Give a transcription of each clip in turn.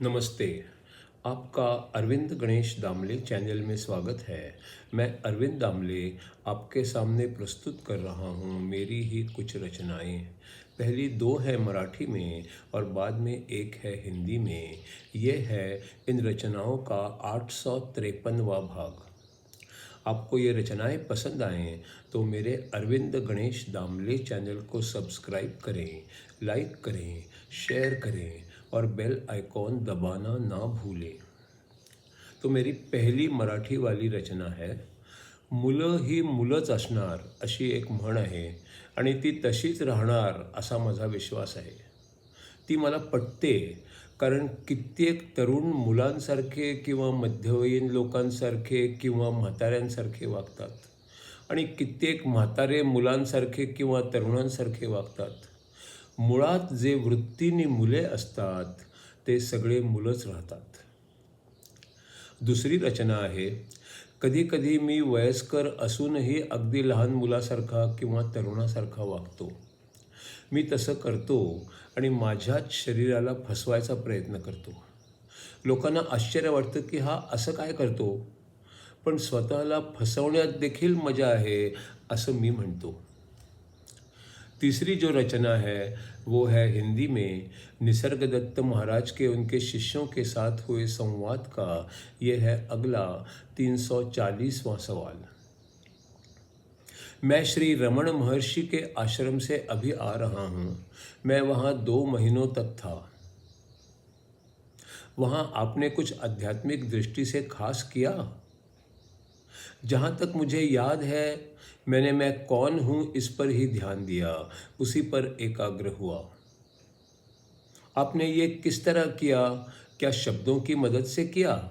नमस्ते। आपका अरविंद गणेश दामले चैनल में स्वागत है। मैं अरविंद दामले आपके सामने प्रस्तुत कर रहा हूँ मेरी ही कुछ रचनाएं। पहली दो है मराठी में और बाद में एक है हिंदी में। ये है इन रचनाओं का 853वां भाग। आपको ये रचनाएं पसंद आएँ तो मेरे अरविंद गणेश दामले चैनल को सब्सक्राइब करें, लाइक करें, शेयर करें और बेल आइकॉन दबाना ना भूलें। तो मेरी पहली मराठी वाली रचना है, मुलं ही मुलंच असणार अशी एक म्हण आहे आणि ती तशीच राहणार असा माझा विश्वास आहे. ती मला पटते, कारण कित्येक तरुण मुलांसारखे किंवा मध्यवयीन लोकांसारखे किंवा म्हाताऱ्यांसारखे वागतात आणि कित्येक म्हातारे मुलांसारखे किंवा तरुणांसारखे वागतात. मुळात जे वृत्तीने मुले असतात ते सगळे मुलंच राहतात. दुसरी रचना आहे, कधी कधी मी वयस्कर असूनही अगदी लहान मुलासारखा किंवा तरुणासारखा वागतो. मी तसं करतो आणि माझ्याच शरीराला फसवायचा प्रयत्न करतो. लोकांना आश्चर्य वाटतं की हा असं काय करतो, पण स्वतःला फसवण्यात देखील मजा आहे असं मी म्हणतो. तीसरी जो रचना है वो है हिंदी में, निसर्गदत्त महाराज के उनके शिष्यों के साथ हुए संवाद का। ये है अगला 340वां सवाल। मैं श्री रमण महर्षि के आश्रम से अभी आ रहा हूँ। मैं वहाँ 2 महीनों तक था। वहाँ आपने कुछ आध्यात्मिक दृष्टि से खास किया? जहाँ तक मुझे याद है मैंने मैं कौन हूँ इस पर ही ध्यान दिया, उसी पर एकाग्र हुआ। आपने ये किस तरह किया? क्या शब्दों की मदद से किया?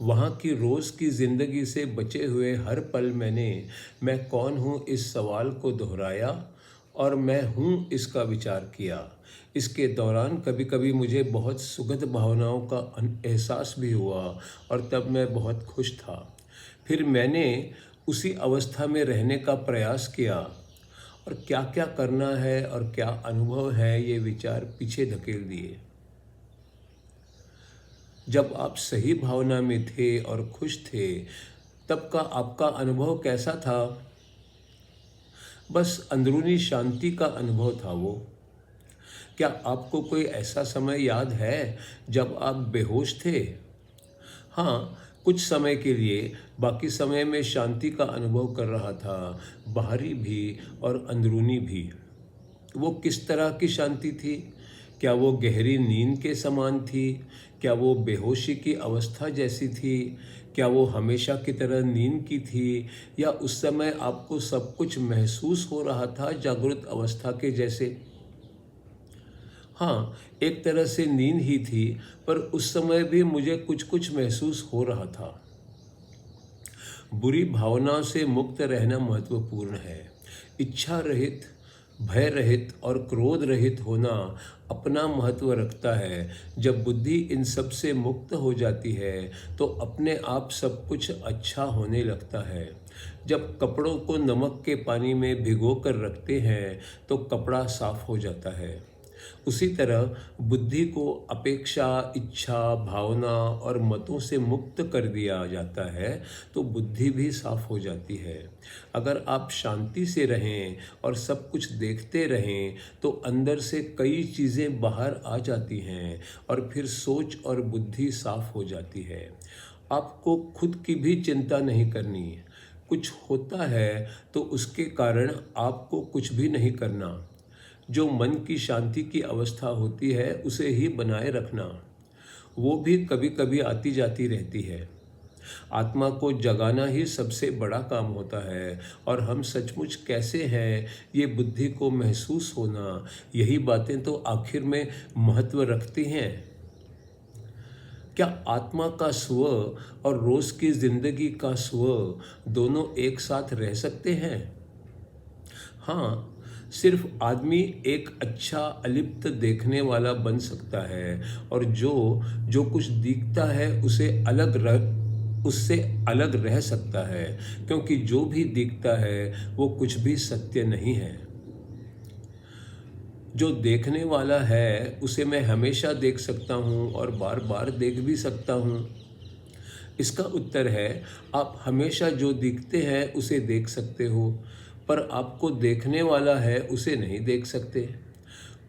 वहाँ की रोज़ की ज़िंदगी से बचे हुए हर पल मैंने मैं कौन हूँ इस सवाल को दोहराया और मैं हूँ इसका विचार किया। इसके दौरान कभी कभी मुझे बहुत सुखद भावनाओं का एहसास भी हुआ और तब मैं बहुत खुश था। फिर मैंने उसी अवस्था में रहने का प्रयास किया और क्या क्या करना है और क्या अनुभव है ये विचार पीछे धकेल दिए। जब आप सही भावना में थे और खुश थे, तब का आपका अनुभव कैसा था? बस अंदरूनी शांति का अनुभव था वो। क्या आपको कोई ऐसा समय याद है जब आप बेहोश थे? हाँ, कुछ समय के लिए। बाकी समय में शांति का अनुभव कर रहा था, बाहरी भी और अंदरूनी भी। वो किस तरह की शांति थी? क्या वो गहरी नींद के समान थी? क्या वो बेहोशी की अवस्था जैसी थी? क्या वो हमेशा की तरह नींद की थी, या उस समय आपको सब कुछ महसूस हो रहा था जागृत अवस्था के जैसे? हाँ, एक तरह से नींद ही थी, पर उस समय भी मुझे कुछ कुछ महसूस हो रहा था। बुरी भावनाओं से मुक्त रहना महत्वपूर्ण है। इच्छा रहित, भय रहित और क्रोध रहित होना अपना महत्व रखता है। जब बुद्धि इन सब से मुक्त हो जाती है तो अपने आप सब कुछ अच्छा होने लगता है। जब कपड़ों को नमक के पानी में भिगो कर रखते हैं तो कपड़ा साफ हो जाता है। उसी तरह बुद्धि को अपेक्षा, इच्छा, भावना और मतों से मुक्त कर दिया जाता है तो बुद्धि भी साफ हो जाती है। अगर आप शांति से रहें और सब कुछ देखते रहें तो अंदर से कई चीज़ें बाहर आ जाती हैं और फिर सोच और बुद्धि साफ हो जाती है। आपको खुद की भी चिंता नहीं करनी। कुछ होता है तो उसके कारण आपको कुछ भी नहीं करना। जो मन की शांति की अवस्था होती है उसे ही बनाए रखना। वो भी कभी कभी आती जाती रहती है। आत्मा को जगाना ही सबसे बड़ा काम होता है, और हम सचमुच कैसे हैं ये बुद्धि को महसूस होना, यही बातें तो आखिर में महत्व रखती हैं। क्या आत्मा का स्व और रोज़ की जिंदगी का स्व दोनों एक साथ रह सकते हैं? हाँ, सिर्फ आदमी एक अच्छा अलिप्त देखने वाला बन सकता है, और जो जो कुछ दिखता है उससे अलग रह सकता है, क्योंकि जो भी दिखता है वो कुछ भी सत्य नहीं है। जो देखने वाला है उसे मैं हमेशा देख सकता हूँ और बार बार देख भी सकता हूँ। इसका उत्तर है, आप हमेशा जो दिखते हैं उसे देख सकते हो, पर आपको देखने वाला है उसे नहीं देख सकते।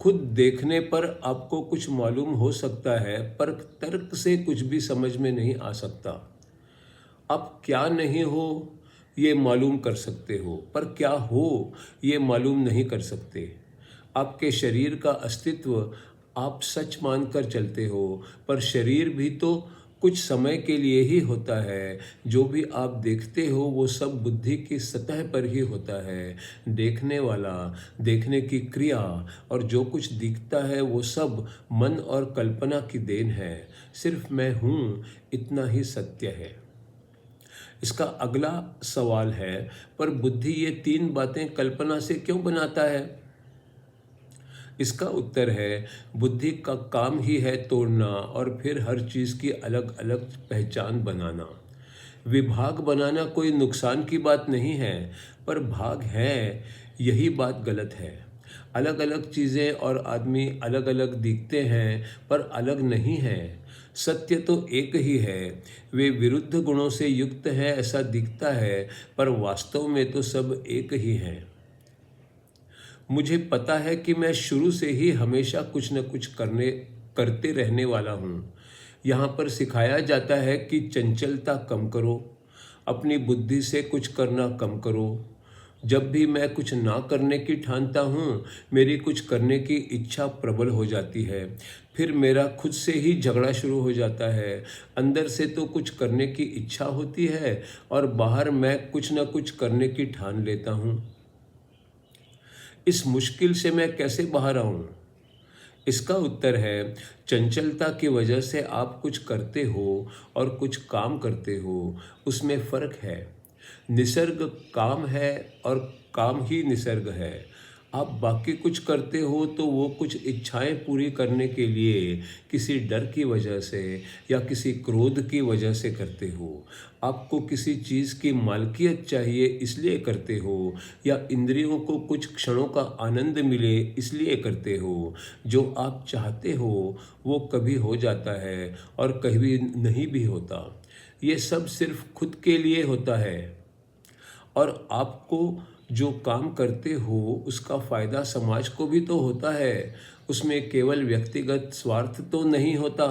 खुद देखने पर आपको कुछ मालूम हो सकता है, पर तर्क से कुछ भी समझ में नहीं आ सकता। आप क्या नहीं हो ये मालूम कर सकते हो, पर क्या हो ये मालूम नहीं कर सकते। आपके शरीर का अस्तित्व आप सच मानकर चलते हो, पर शरीर भी तो कुछ समय के लिए ही होता है। जो भी आप देखते हो वो सब बुद्धि की सतह पर ही होता है। देखने वाला, देखने की क्रिया और जो कुछ दिखता है वो सब मन और कल्पना की देन है। सिर्फ मैं हूँ, इतना ही सत्य है। इसका अगला सवाल है, पर बुद्धि ये तीन बातें कल्पना से क्यों बनाता है? इसका उत्तर है, बुद्धि का काम ही है तोड़ना और फिर हर चीज़ की अलग अलग पहचान बनाना। विभाग बनाना कोई नुकसान की बात नहीं है, पर भाग है, यही बात गलत है। अलग अलग चीज़ें और आदमी अलग अलग दिखते हैं, पर अलग नहीं हैं। सत्य तो एक ही है। वे विरुद्ध गुणों से युक्त है ऐसा दिखता है, पर वास्तव में तो सब एक ही हैं। मुझे पता है कि मैं शुरू से ही हमेशा कुछ न कुछ करते रहने वाला हूँ। यहाँ पर सिखाया जाता है कि चंचलता कम करो, अपनी बुद्धि से कुछ करना कम करो। जब भी मैं कुछ ना करने की ठानता हूँ, मेरी कुछ करने की इच्छा प्रबल हो जाती है। फिर मेरा खुद से ही झगड़ा शुरू हो जाता है। अंदर से तो कुछ करने की इच्छा होती है और बाहर मैं कुछ न कुछ करने की ठान लेता हूँ। इस मुश्किल से मैं कैसे बाहर आऊं? इसका उत्तर है, चंचलता की वजह से आप कुछ करते हो और कुछ काम करते हो, उसमें फर्क है। निसर्ग काम है और काम ही निसर्ग है। आप बाकी कुछ करते हो तो वो कुछ इच्छाएं पूरी करने के लिए किसी डर की वजह से या किसी क्रोध की वजह से करते हो। आपको किसी चीज़ की मालकियत चाहिए इसलिए करते हो, या इंद्रियों को कुछ क्षणों का आनंद मिले इसलिए करते हो। जो आप चाहते हो वो कभी हो जाता है और कभी नहीं भी होता। ये सब सिर्फ खुद के लिए होता है, और आपको जो काम करते हो उसका फायदा समाज को भी तो होता है। उसमें केवल व्यक्तिगत स्वार्थ तो नहीं होता।